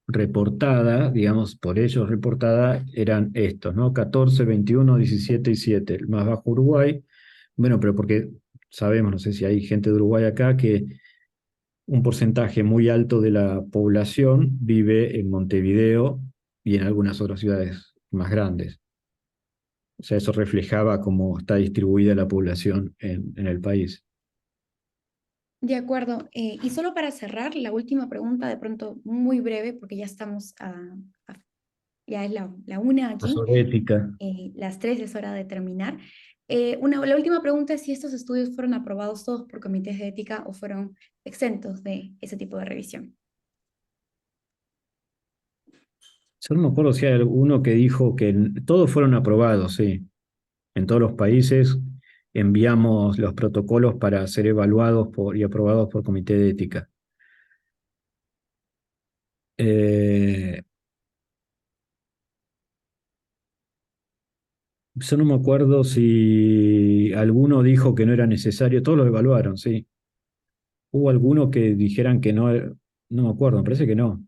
reportada, digamos, por ellos reportada, eran estos, ¿no? 14, 21, 17 y 7. El más bajo Uruguay. Bueno, pero porque sabemos, no sé si hay gente de Uruguay acá, que un porcentaje muy alto de la población vive en Montevideo y en algunas otras ciudades más grandes. O sea, eso reflejaba cómo está distribuida la población en el país. de acuerdo. Y solo para cerrar, la última pregunta, de pronto muy breve, porque ya estamos ya es la una La aquí. sobre ética. Las 3 es hora de terminar. La última pregunta es si estos estudios fueron aprobados todos por comités de ética o fueron exentos de ese tipo de revisión. Yo no me acuerdo si hay alguno que dijo que todos fueron aprobados, sí. En todos los países enviamos los protocolos para ser evaluados y aprobados por comité de ética. Eh, yo no me acuerdo si alguno dijo que no era necesario, todos los evaluaron, sí. Hubo alguno que dijeran que no, no me acuerdo, me parece que no.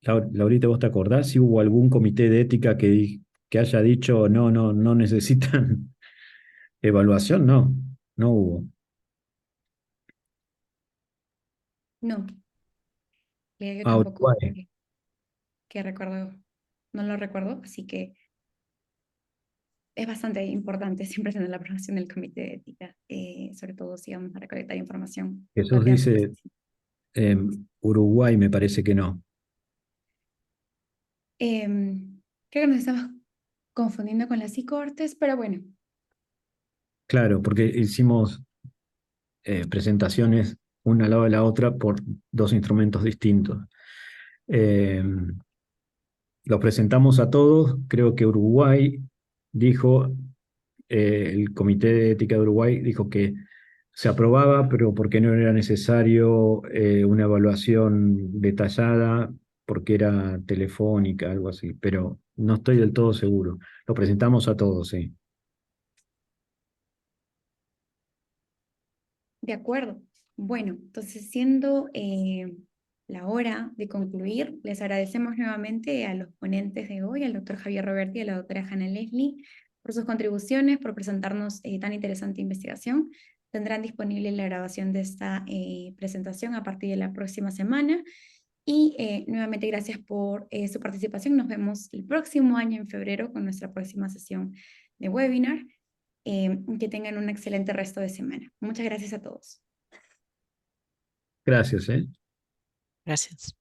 Laurita, ¿vos te acordás si hubo algún comité de ética que haya dicho no necesitan evaluación? No, no hubo. No, yo Ah, tampoco Uruguay. que recuerdo, no lo recuerdo, así que es bastante importante siempre tener la aprobación del comité de ética, sobre todo si vamos a recolectar información Jesús relativa a su dice, presentación. Uruguay me parece que no. Creo que nos estamos confundiendo con las I-Cortes, pero bueno, Claro, porque hicimos presentaciones una al lado de la otra por dos instrumentos distintos. Eh, los presentamos a todos, creo que Uruguay dijo, el Comité de Ética de Uruguay dijo que se aprobaba, pero porque no era necesario una evaluación detallada, porque era telefónica, algo así, pero no estoy del todo seguro. Lo presentamos a todos, sí. de acuerdo. Bueno, entonces siendo la hora de concluir, les agradecemos nuevamente a los ponentes de hoy, al doctor Javier Roberti y a la doctora Hannah Leslie, por sus contribuciones, por presentarnos tan interesante investigación. Tendrán disponible la grabación de esta presentación a partir de la próxima semana. Y nuevamente gracias por su participación. Nos vemos el próximo año en febrero con nuestra próxima sesión de webinar. Que tengan un excelente resto de semana. Muchas gracias a todos. Gracias, ¿eh? Gracias.